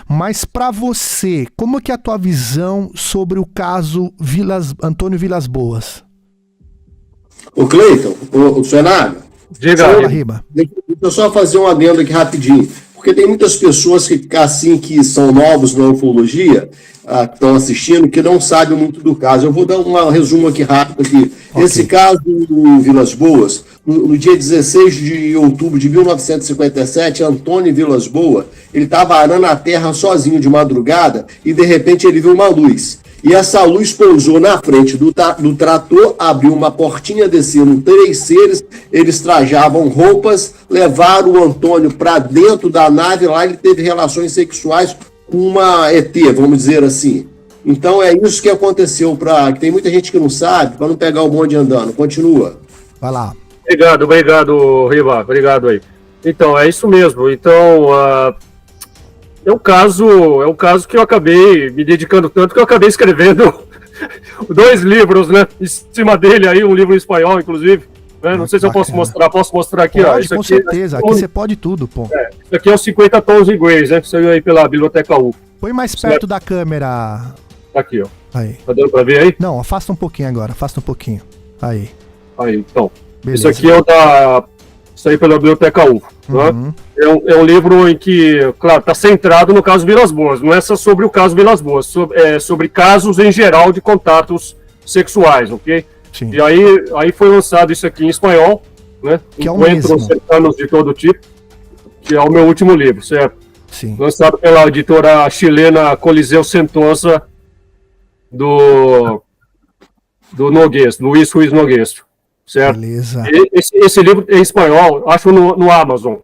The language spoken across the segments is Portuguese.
Mas para você, como que é a tua visão sobre o caso Antônio Vilas Boas? O Cleiton, o Senado, diga, Riba. Deixa eu só fazer um adendo aqui rapidinho, porque tem muitas pessoas que são novos na ufologia, que estão assistindo, que não sabem muito do caso. Eu vou dar um resumo aqui rápido aqui. Okay. Esse caso do Vilas Boas, no dia 16 de outubro de 1957, Antônio Vilas Boas, ele estava arando a terra sozinho de madrugada e de repente ele viu uma luz. E essa luz pousou na frente do trator, abriu uma portinha, desceram 3 seres, eles trajavam roupas, levaram o Antônio para dentro da nave, lá ele teve relações sexuais com uma ET, vamos dizer assim. Então é isso que aconteceu, que tem muita gente que não sabe, para não pegar o bonde andando. Continua. Vai lá. Obrigado, Riva, obrigado aí. Então, é isso mesmo. Então, é um caso que eu acabei me dedicando tanto que eu acabei escrevendo 2 livros, né, em cima dele aí, um livro em espanhol, inclusive, né? Não sei se eu posso mostrar aqui. Pode, com certeza, aqui você pode tudo, pô. Isso aqui é os 50 tons em inglês, né, que saiu aí pela Biblioteca U. Põe mais perto da câmera. Aqui, ó. Aí. Tá dando pra ver aí? Não, afasta um pouquinho agora, afasta um pouquinho. Aí, então. Beleza. Isso aqui é o da... Isso aí pela Biblioteca U. Uhum. Né? É um livro em que, claro, está centrado no caso Vilas Boas. Não é só sobre o caso Vilas Boas, é sobre casos em geral de contatos sexuais, ok? Sim. E aí foi lançado isso aqui em espanhol, né? Que é o mesmo. Cercanos de todo tipo, que é o meu último livro, certo? Sim. Lançado pela editora chilena Coliseu Sentosa do Noguês, Luiz Ruiz Noguês. Certo? Beleza. Esse livro em espanhol, acho no Amazon.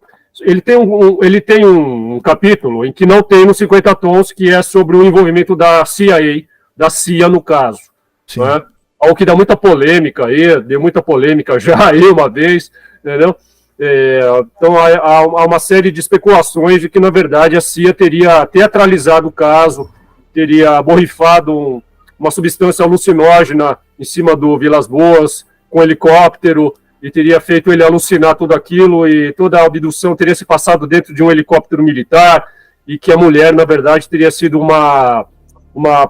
Ele tem um capítulo em que não tem nos 50 tons, que é sobre o envolvimento da CIA no caso. Né? Algo que dá muita polêmica aí, deu muita polêmica já aí uma vez, entendeu? Então há uma série de especulações de que, na verdade, a CIA teria teatralizado o caso, teria borrifado uma substância alucinógena em cima do Vilas Boas, com helicóptero, e teria feito ele alucinar tudo aquilo, e toda a abdução teria se passado dentro de um helicóptero militar, e que a mulher, na verdade, teria sido uma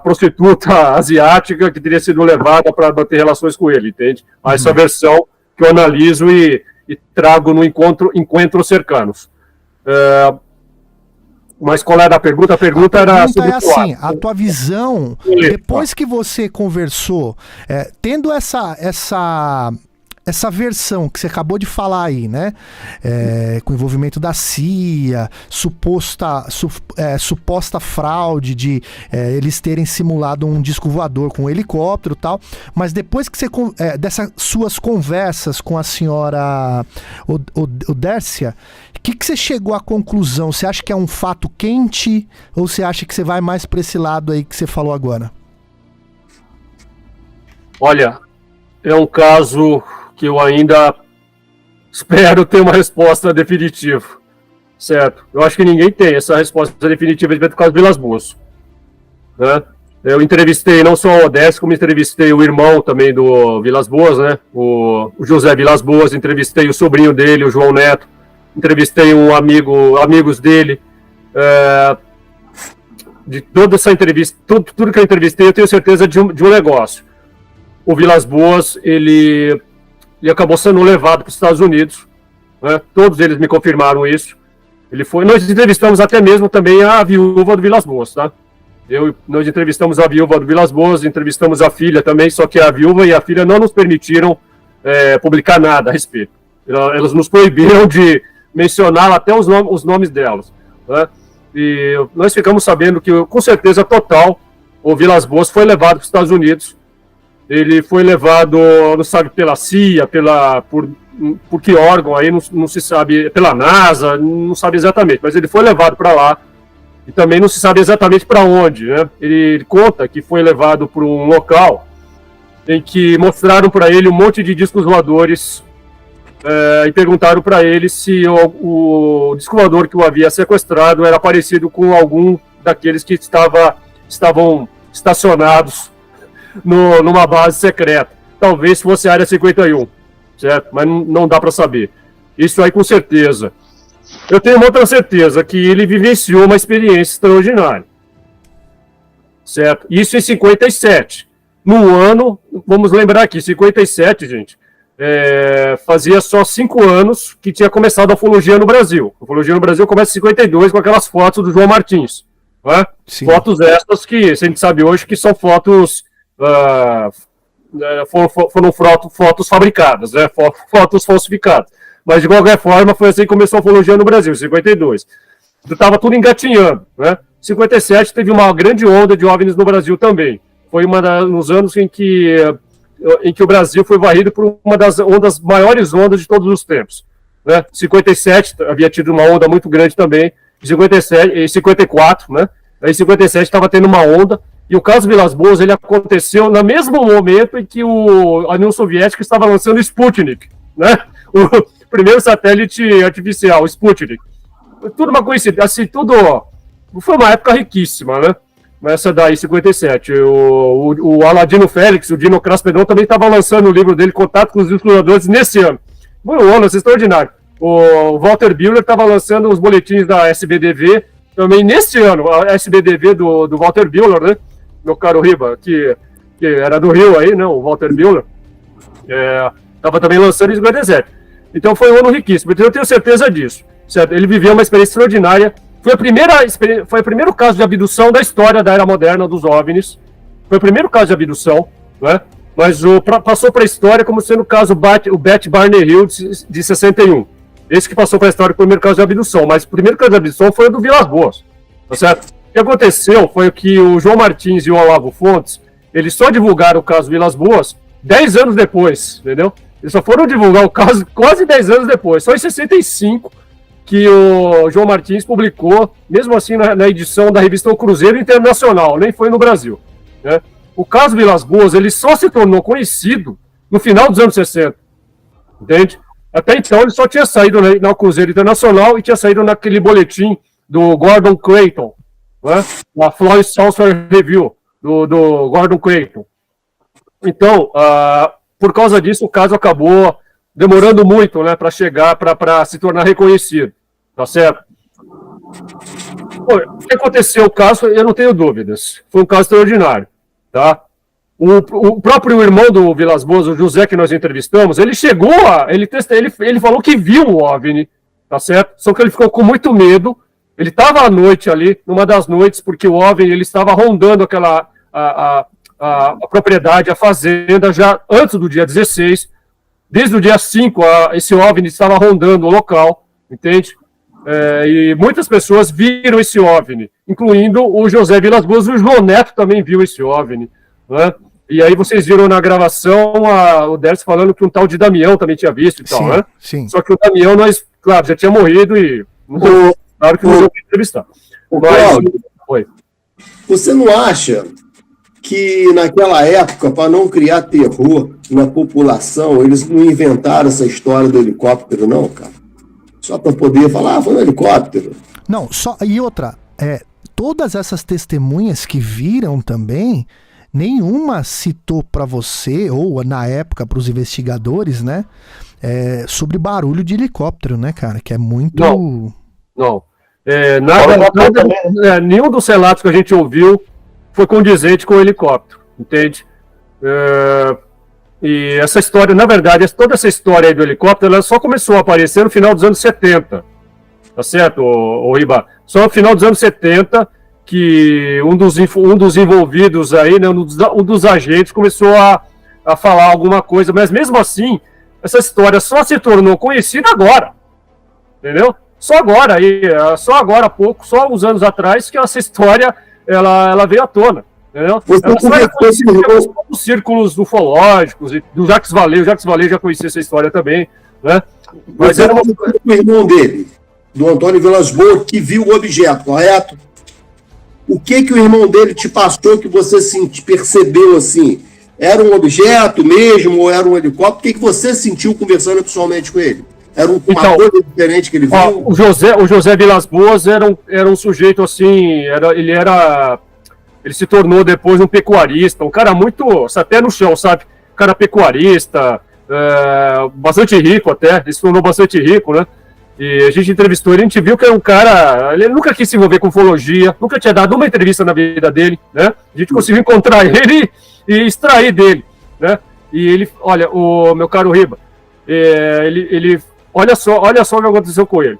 prostituta asiática que teria sido levada para manter relações com ele, entende? Essa versão que eu analiso e trago no Encontros Cercanos. Mas qual era a pergunta? A pergunta era sobre assim, a tua visão, depois que você conversou, tendo essa versão que você acabou de falar aí, né? Com o envolvimento da CIA, suposta fraude de eles terem simulado um disco voador com um helicóptero e tal, mas depois que você dessas suas conversas com a senhora Odércia, o que você chegou à conclusão? Você acha que é um fato quente ou você acha que você vai mais para esse lado aí que você falou agora? Olha, é um caso que eu ainda espero ter uma resposta definitiva, certo? Eu acho que ninguém tem essa resposta definitiva do caso Vilas Boas, né? Eu entrevistei não só o Odércio, como entrevistei o irmão também do Vilas Boas, né? O José Vilas Boas, entrevistei o sobrinho dele, o João Neto, entrevistei amigos dele. De toda essa entrevista, tudo que eu entrevistei, eu tenho certeza de um negócio. O Vilas Boas, ele acabou sendo levado para os Estados Unidos, né? Todos eles me confirmaram isso. Nós entrevistamos até mesmo também a viúva do Vilas Boas, tá? Nós entrevistamos a viúva do Vilas Boas, entrevistamos a filha também, só que a viúva e a filha não nos permitiram publicar nada a respeito. Elas nos proibiram de mencionar até os nomes delas, né? E nós ficamos sabendo que, com certeza total, o Vilas Boas foi levado para os Estados Unidos. Ele foi levado, não sabe, pela CIA, por que órgão aí, não se sabe, pela NASA, não sabe exatamente, mas ele foi levado para lá e também não se sabe exatamente para onde, né? Ele conta que foi levado para um local em que mostraram para ele um monte de discos voadores e perguntaram para ele se o disco voador que o havia sequestrado era parecido com algum daqueles que estavam estacionados numa base secreta. Talvez fosse a Área 51, certo? Mas não dá para saber. Isso aí com certeza. eu tenho uma outra certeza, que ele vivenciou uma experiência extraordinária. Certo? Isso em 57. No ano, vamos lembrar aqui, 57, gente, fazia só 5 anos que tinha começado a ufologia no Brasil. A ufologia no Brasil começa em 52 com aquelas fotos do João Martins. Né? Fotos essas que a gente sabe hoje que são fotos... foram fotos fabricadas, né? Fotos falsificadas. Mas, de qualquer forma, foi assim que começou a ufologia no Brasil, em 52. Estava tudo engatinhando, né? Em 57 teve uma grande onda de OVNIs no Brasil também. Foi nos anos em que o Brasil foi varrido por uma das maiores ondas de todos os tempos. Né? Em 57 havia tido uma onda muito grande também. Em 54, né? Aí em 57 estava tendo uma onda. E o caso Vilas Boas, ele aconteceu no mesmo momento em que a União Soviética estava lançando o Sputnik, né? O primeiro satélite artificial, o Sputnik. Tudo uma coincidência, assim, tudo... Foi uma época riquíssima, né? Essa daí, 57. O Aladino Félix, o Dino Kraspedon, também estava lançando o livro dele, Contato com os Exploradores, nesse ano. Foi um ano extraordinário. O Walter Buehler estava lançando os boletins da SBDV, também nesse ano, a SBDV do Walter Buehler, né? Meu caro Riba, que era do Rio aí, né? O Walter Buehler. Estava também lançando em 57. Então foi um ano riquíssimo. Então eu tenho certeza disso. Certo? Ele viveu uma experiência extraordinária. Foi o primeiro caso de abdução da história da era moderna dos OVNIs. Foi o primeiro caso de abdução, né? Mas passou para a história como sendo o caso o Bat Barney Hill de 61. Esse que passou para a história como o primeiro caso de abdução. Mas o primeiro caso de abdução foi o do Vilas Boas. Tá certo? O que aconteceu foi que o João Martins e o Olavo Fontes, eles só divulgaram o caso Vilas Boas 10 anos depois, entendeu? Eles só foram divulgar o caso quase 10 anos depois. Só em 65 que o João Martins publicou, mesmo assim na edição da revista O Cruzeiro Internacional, nem foi no Brasil. Né? O caso Vilas Boas, ele só se tornou conhecido no final dos anos 60, entende? Até então ele só tinha saído na Cruzeiro Internacional e tinha saído naquele boletim do Gordon Creighton, né? A Florence Saucer Review, do Gordon Creighton. Então, por causa disso, o caso acabou demorando muito, né, para chegar, para se tornar reconhecido. Tá certo? O que aconteceu o caso, eu não tenho dúvidas. Foi um caso extraordinário. Tá? O próprio irmão do Vilas Boas, o José, que nós entrevistamos, ele chegou ele falou que viu o OVNI, tá certo? Só que ele ficou com muito medo. Ele estava à noite ali, numa das noites, porque o OVNI ele estava rondando a propriedade, a fazenda, já antes do dia 16. Desde o dia 5, esse OVNI estava rondando o local, entende? E muitas pessoas viram esse OVNI, incluindo o José Vilas Boas, o João Neto também viu esse OVNI, né? E aí vocês viram na gravação o Dercy falando que um tal de Damião também tinha visto e tal, né? Sim. Só que o Damião, claro, já tinha morrido e claro que não deu para entrevistar. Mas, você não acha que naquela época, para não criar terror na população, eles não inventaram essa história do helicóptero, não, cara? Só para poder falar, foi um helicóptero. Não, e outra, todas essas testemunhas que viram também, nenhuma citou para você, ou na época para os investigadores, né, sobre barulho de helicóptero, né, cara? Que é muito... Não. Nenhum dos relatos que a gente ouviu foi condizente com o helicóptero, entende? E essa história, na verdade, toda essa história aí do helicóptero, ela só começou a aparecer no final dos anos 70, tá certo, o Riba? Só no final dos anos 70 que um dos envolvidos aí, né, um dos agentes começou a falar alguma coisa, mas mesmo assim, essa história só se tornou conhecida agora, entendeu? Só agora há pouco, só uns anos atrás, que essa história ela veio à tona. Entendeu? Os círculos ufológicos do Jacques Vallée. O Jacques Vallée já conhecia essa história também, né? Mas era o irmão dele, do Antônio Vilas Boas, que viu o objeto, correto? O que o irmão dele te passou que você percebeu assim? Era um objeto mesmo ou era um helicóptero? O que você sentiu conversando pessoalmente com ele? Era uma coisa diferente que ele viu? O José Vilas Boas era um sujeito assim, ele se tornou depois um pecuarista, um cara muito, até no chão, sabe? Um cara pecuarista, bastante rico até, ele se tornou bastante rico, né? E a gente entrevistou ele, a gente viu que era um cara, ele nunca quis se envolver com ufologia, nunca tinha dado uma entrevista na vida dele, né? A gente conseguiu encontrar ele e extrair dele, né? E ele, olha, o meu caro Riba, olha só o que aconteceu com ele.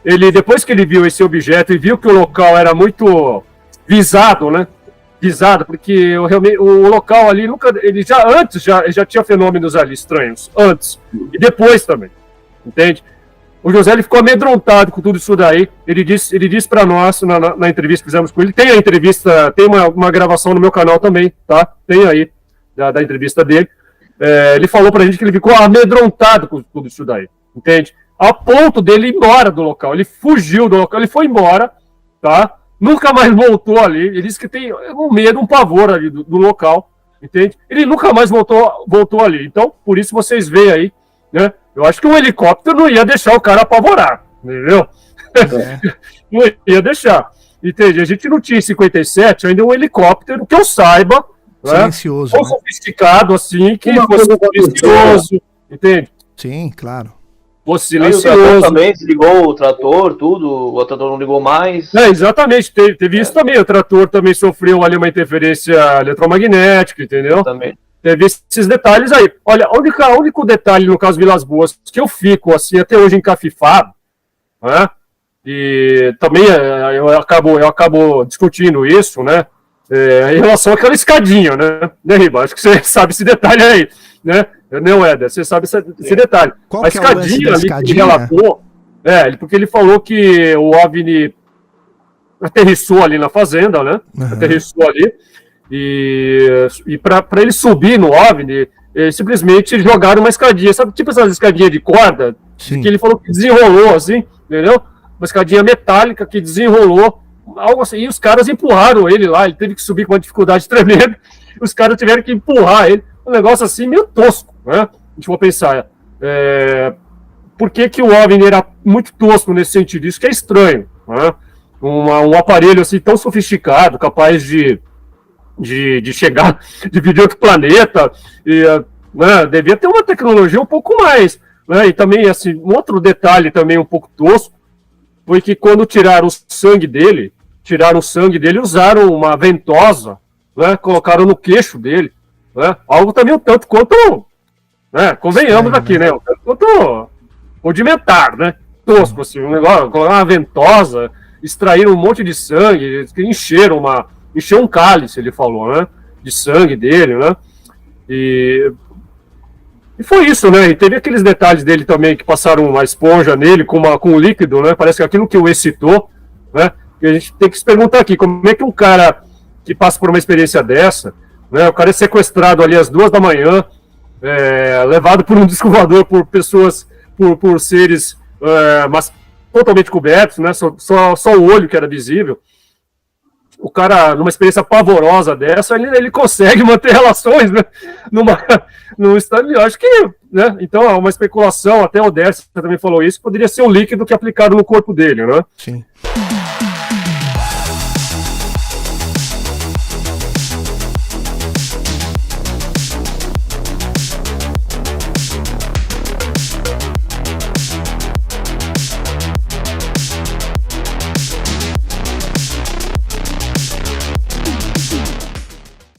Ele, depois que ele viu esse objeto e viu que o local era muito visado, né? Visado, porque o local ali ele já tinha fenômenos ali estranhos, antes e depois também, entende? O José ele ficou amedrontado com tudo isso daí. Ele disse para nós na entrevista que fizemos com ele. Tem a entrevista, tem uma gravação no meu canal também, tá? Tem aí da entrevista dele. Ele falou pra gente que ele ficou amedrontado com tudo isso daí, entende? A ponto dele ir embora do local. Ele fugiu do local, ele foi embora, tá? Nunca mais voltou ali. Ele disse que tem um medo, um pavor ali do local, entende? Ele nunca mais voltou ali. Então, por isso vocês veem aí, né? Eu acho que um helicóptero não ia deixar o cara apavorar, entendeu? Não ia deixar. Entende? A gente não tinha em 57 ainda um helicóptero que eu saiba, silencioso, né? Ou sofisticado assim, que fosse silencioso, entende? Sim, claro. Fosse silencioso. O trator também desligou o trator, tudo, o trator não ligou mais. Exatamente, teve isso também. O trator também sofreu ali uma interferência eletromagnética, entendeu? Também. Teve esses detalhes aí. Olha, o único detalhe no caso Vilas Boas que eu fico assim até hoje encafifado, né? E também eu acabo discutindo isso, né? Em relação àquela escadinha, né, Riba? Acho que você sabe esse detalhe aí, né? Não, Éder, você sabe esse detalhe. Qual a que é o lance da ali escadinha? que ele relatou, porque ele falou que o OVNI aterrissou ali na fazenda, né? Uhum. Aterrissou ali. E para ele subir no OVNI, simplesmente jogaram uma escadinha, sabe? Tipo essas escadinhas de corda, Sim. que ele falou que desenrolou, assim, entendeu? Uma escadinha metálica que desenrolou, algo assim, e os caras empurraram ele lá, ele teve que subir com uma dificuldade tremenda, os caras tiveram que empurrar ele, um negócio assim meio tosco, né? A gente vai pensar, por que o OVNI era muito tosco nesse sentido? Isso que é estranho, né? Um aparelho assim tão sofisticado, capaz de chegar, de vir de outro planeta, né, devia ter uma tecnologia um pouco mais, né, e também, assim, um outro detalhe também um pouco tosco, foi que quando tiraram o sangue dele, usaram uma ventosa, né, colocaram no queixo dele, né, algo também um tanto quanto, né, convenhamos aqui, né, um tanto quanto rudimentar, né, tosco, assim, um negócio, colocaram uma ventosa, extraíram um monte de sangue, encheu um cálice, ele falou, né? De sangue dele, né? E foi isso, né? E teve aqueles detalhes dele também que passaram uma esponja nele com um líquido, né? Parece que aquilo que o excitou, né? E a gente tem que se perguntar aqui, como é que um cara que passa por uma experiência dessa, né? O cara é sequestrado ali às 2 da manhã, levado por um disco voador, por pessoas, por seres mas totalmente cobertos, né? Só o olho que era visível. O cara, numa experiência pavorosa dessa, ele consegue manter relações, né? Num estado, eu acho que, né? Então, é uma especulação, até o Décio também falou isso, poderia ser um líquido que é aplicado no corpo dele, né? Sim.